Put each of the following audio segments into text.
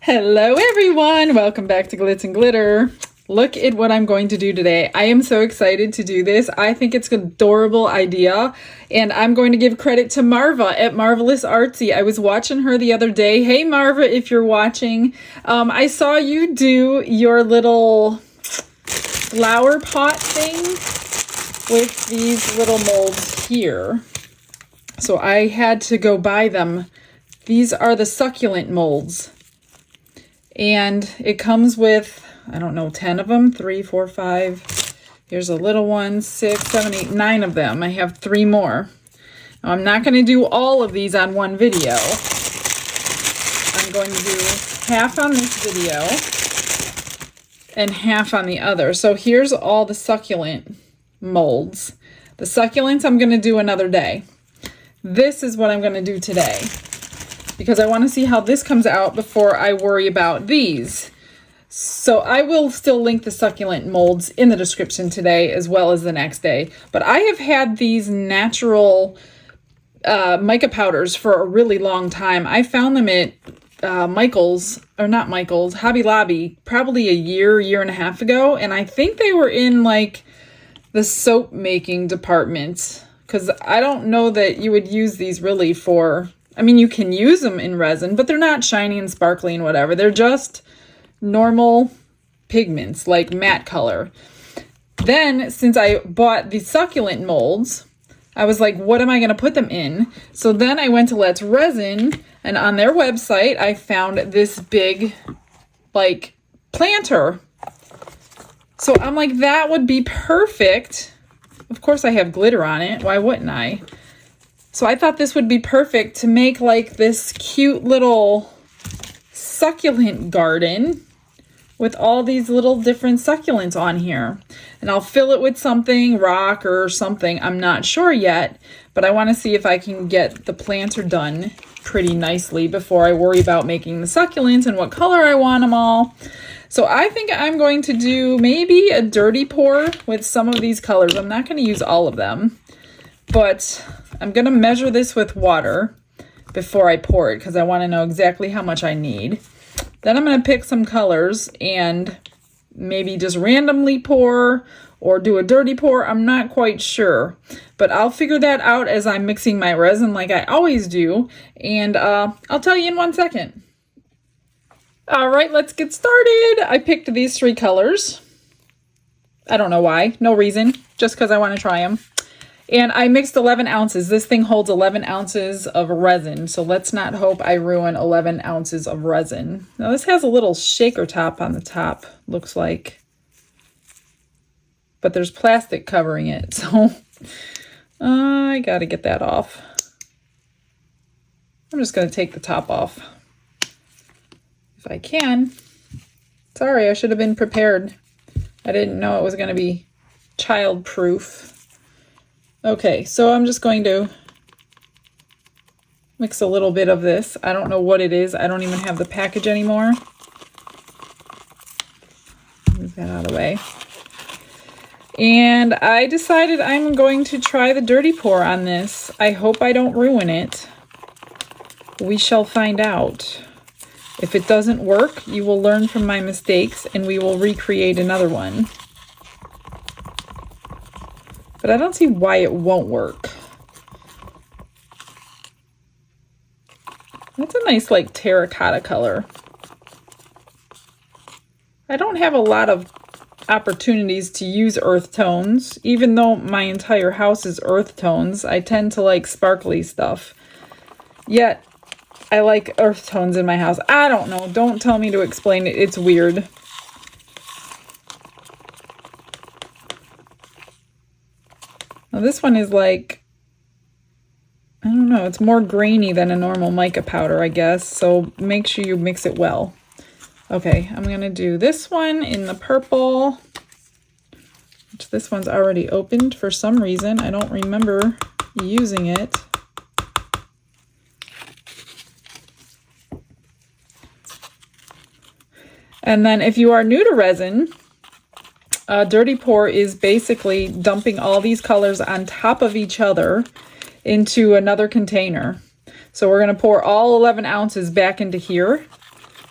Hello everyone, welcome back to Glitz and Glitter. Look at what I'm going to do today. I am so excited to do this. I think it's an adorable idea, and I'm going to give credit to Marva at Marvelous Artsy. I was watching her the other day. Hey Marva, if you're watching, I saw you do your little flower pot thing with these little molds here. So I had to go buy them. These are the succulent molds. And it comes with, I don't know, 10 of them, 3, 4, 5. Here's a little one, 6, 7, 8, 9 of them. I have 3 more. Now, I'm not going to do all of these on one video. I'm going to do half on this video and half on the other. So here's all the succulent molds. The succulents I'm going to do another day. This is what I'm going to do today, because I want to see how this comes out before I worry about these. So I will still link the succulent molds in the description today as well as the next day. But I have had these natural mica powders for a really long time. I found them at Michael's, or not Michael's, Hobby Lobby, probably a year and a half ago. And I think they were in like the soap making department, because I don't know that you would use these really for... I mean, you can use them in resin, but they're not shiny and sparkly and whatever. They're just normal pigments, like matte color. Then, since I bought the succulent molds, I was like, what am I going to put them in? So then I went to Let's Resin, and on their website, I found this big, like, planter. So I'm like, that would be perfect. Of course, I have glitter on it. Why wouldn't I? So I thought this would be perfect to make like this cute little succulent garden with all these little different succulents on here. And I'll fill it with something, rock or something. I'm not sure yet, but I want to see if I can get the planter done pretty nicely before I worry about making the succulents and what color I want them all. So I think I'm going to do maybe a dirty pour with some of these colors. I'm not going to use all of them, but I'm going to measure this with water before I pour it, because I want to know exactly how much I need. Then I'm going to pick some colors and maybe just randomly pour or do a dirty pour. I'm not quite sure, but I'll figure that out as I'm mixing my resin like I always do. And I'll tell you in 1 second. All right, let's get started. I picked these 3 colors. I don't know why, no reason, just because I want to try them. And I mixed 11 ounces. This thing holds 11 ounces of resin, so let's not hope I ruin 11 ounces of resin. Now this has a little shaker top on the top, looks like. But there's plastic covering it, so I gotta get that off. I'm just gonna take the top off if I can. Sorry, I should have been prepared. I didn't know it was gonna be child-proof. Okay, so I'm just going to mix a little bit of this. I don't know what it is. I don't even have the package anymore. Move that out of the way. And I decided I'm going to try the dirty pour on this. I hope I don't ruin it. We shall find out. If it doesn't work, you will learn from my mistakes and we will recreate another one. But I don't see why it won't work. That's a nice like terracotta color. I don't have a lot of opportunities to use earth tones. Even though my entire house is earth tones, I tend to like sparkly stuff. Yet, I like earth tones in my house. I don't know. Don't tell me to explain it. It's weird. Now this one is like, I don't know, it's more grainy than a normal mica powder, I guess. So make sure you mix it well. Okay, I'm going to do this one in the purple. Which this one's already opened for some reason. I don't remember using it. And then if you are new to resin, dirty pour is basically dumping all these colors on top of each other into another container. So we're going to pour all 11 ounces back into here.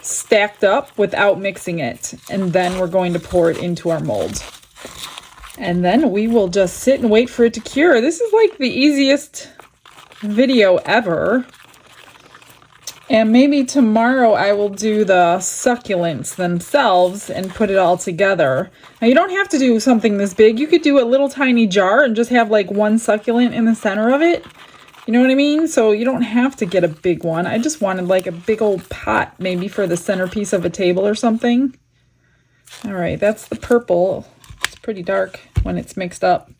stacked up without mixing it. And then we're going to pour it into our mold. And then we will just sit and wait for it to cure. This is like the easiest video ever. And maybe tomorrow I will do the succulents themselves and put it all together. Now you don't have to do something this big. You could do a little tiny jar and just have like one succulent in the center of it. You know what I mean? So you don't have to get a big one. I just wanted like a big old pot maybe for the centerpiece of a table or something. All right, that's the purple. It's pretty dark when it's mixed up.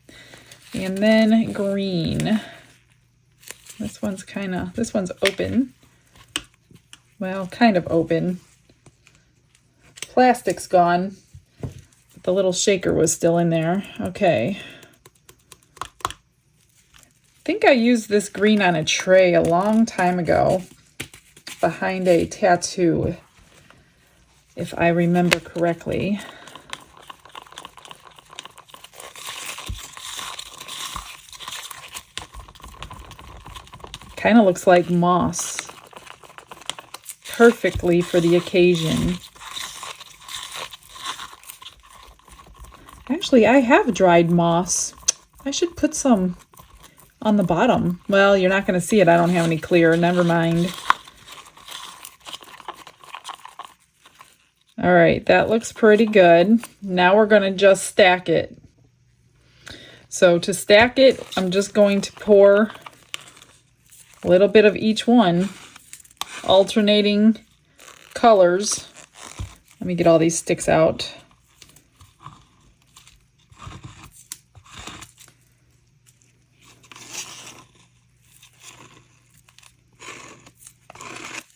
And then green. This one's open. Well, kind of open. Plastic's gone, but the little shaker was still in there. Okay. I think I used this green on a tray a long time ago behind a tattoo, if I remember correctly. Kind of looks like moss. Perfectly for the occasion. Actually, I have dried moss. I should put some on the bottom. Well, you're not going to see it. I don't have any clear. Never mind. All right, that looks pretty good. Now we're going to just stack it. So to stack it, I'm just going to pour a little bit of each one. Alternating colors. Let me get all these sticks out.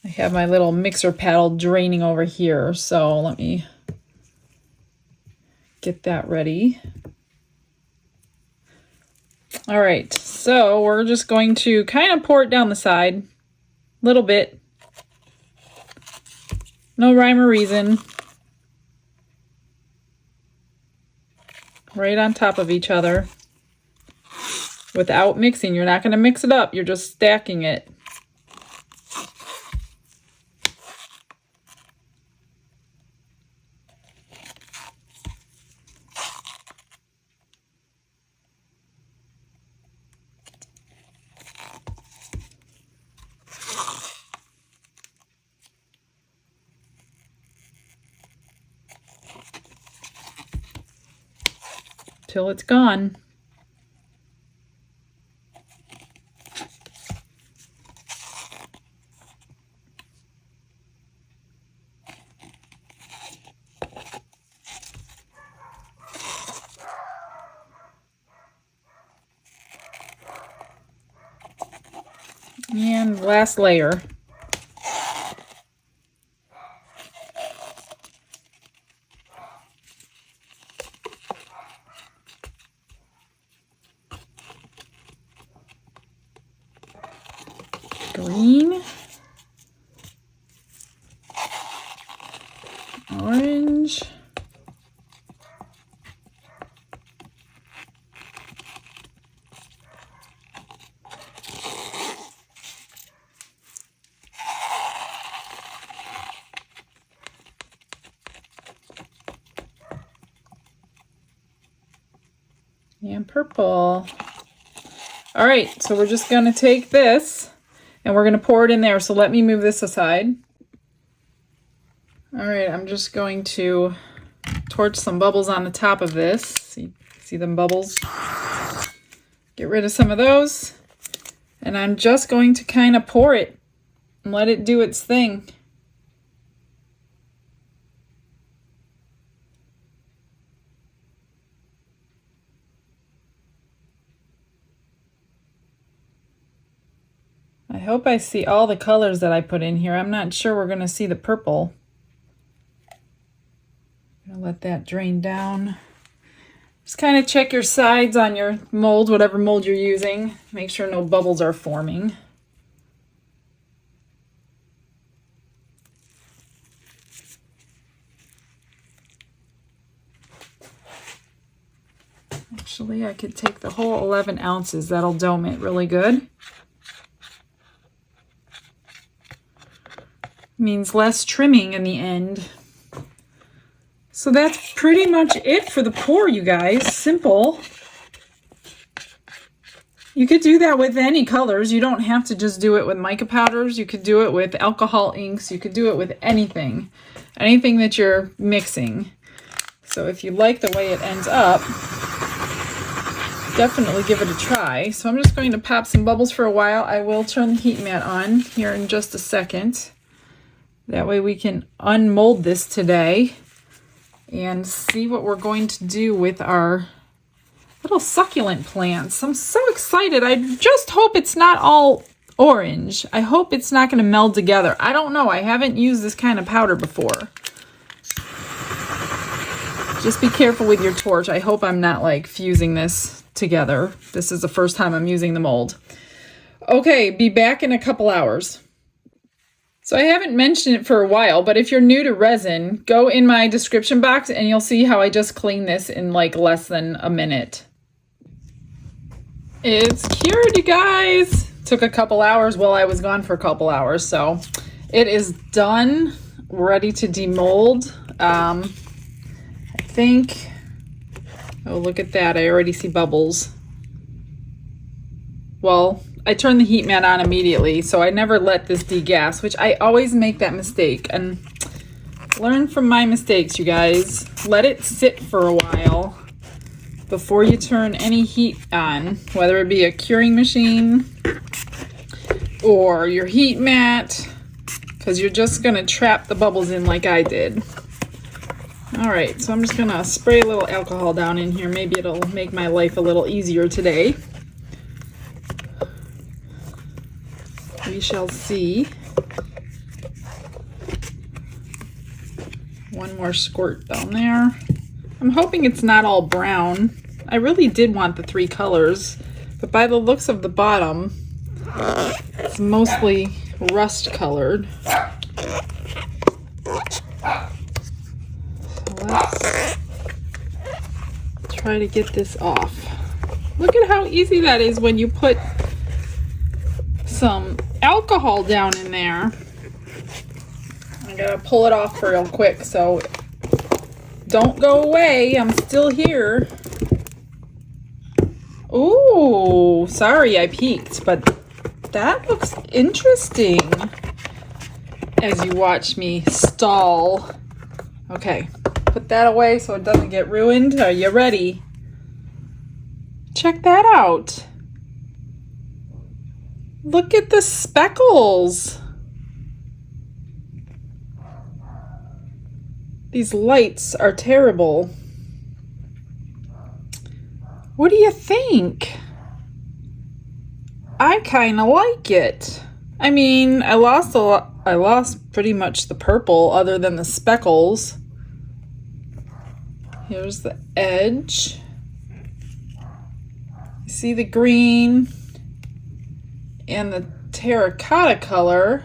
I have my little mixer paddle draining over here, so let me get that ready. All right, so we're just going to kind of pour it down the side, a little bit. No rhyme or reason. Right on top of each other. Without mixing. You're not going to mix it up. You're just stacking it. Till it's gone. And last layer. Green, orange, and purple. All right, so we're just going to take this and we're going to pour it in there. So let me move this aside. All right, I'm just going to torch some bubbles on the top of this. See them bubbles? Get rid of some of those. And I'm just going to kind of pour it and let it do its thing. I hope I see all the colors that I put in here. I'm not sure we're going to see the purple. I'm going to let that drain down. Just kind of check your sides on your mold, whatever mold you're using. Make sure no bubbles are forming. Actually, I could take the whole 11 ounces. That'll dome it really good. means less trimming in the end. So that's pretty much it for the pour, you guys. Simple. You could do that with any colors. You don't have to just do it with mica powders. You could do it with alcohol inks. You could do it with anything. Anything that you're mixing. So if you like the way it ends up, definitely give it a try. So I'm just going to pop some bubbles for a while. I will turn the heat mat on here in just a second. That way we can unmold this today and see what we're going to do with our little succulent plants. I'm so excited. I just hope it's not all orange. I hope it's not going to meld together. I don't know. I haven't used this kind of powder before. Just be careful with your torch. I hope I'm not like fusing this together. This is the first time I'm using the mold. Okay, be back in a couple hours. So I haven't mentioned it for a while, but if you're new to resin, go in my description box and you'll see how I just cleaned this in like less than a minute. It's cured, you guys. Took a couple hours. Well, I was gone for a couple hours, so it is done, ready to demold. I think, oh, look at that. I already see bubbles. Well, I turned the heat mat on immediately, so I never let this degas, which I always make that mistake. And learn from my mistakes, you guys. Let it sit for a while before you turn any heat on, whether it be a curing machine or your heat mat, because you're just going to trap the bubbles in like I did. All right, so I'm just going to spray a little alcohol down in here. Maybe it'll make my life a little easier today. We shall see. One more squirt down there. I'm hoping it's not all brown. I really did want the 3 colors, but by the looks of the bottom, it's mostly rust colored. So let's try to get this off. Look at how easy that is when you put some alcohol down in there. I gotta pull it off real quick, so don't go away. I'm still here. Ooh, sorry I peeked, but that looks interesting as you watch me stall. Okay, put that away so it doesn't get ruined. Are you ready? Check that out. Look at the speckles. These lights are terrible. What do you think? I kind of like it. I mean, I lost a lot. I lost pretty much the purple other than the speckles. Here's the edge. You see the green and the terracotta color.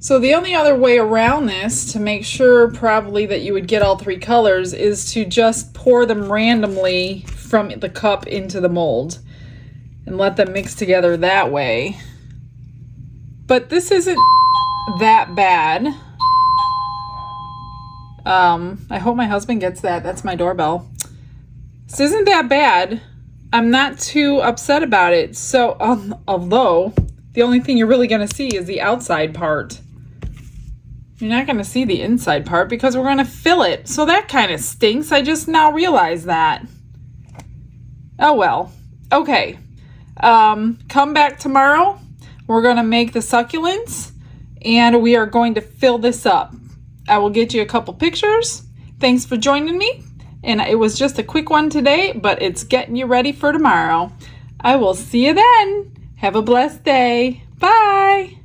So the only other way around this to make sure probably that you would get all 3 colors is to just pour them randomly from the cup into the mold and let them mix together that way. But this isn't that bad. I hope my husband gets that. That's my doorbell. This isn't that bad. I'm not too upset about it. So, although the only thing you're really going to see is the outside part. You're not going to see the inside part because we're going to fill it. So that kind of stinks. I just now realized that. Oh well. Okay. Come back tomorrow. We're going to make the succulents and we are going to fill this up. I will get you a couple pictures. Thanks for joining me. And it was just a quick one today, but it's getting you ready for tomorrow. I will see you then. Have a blessed day. Bye.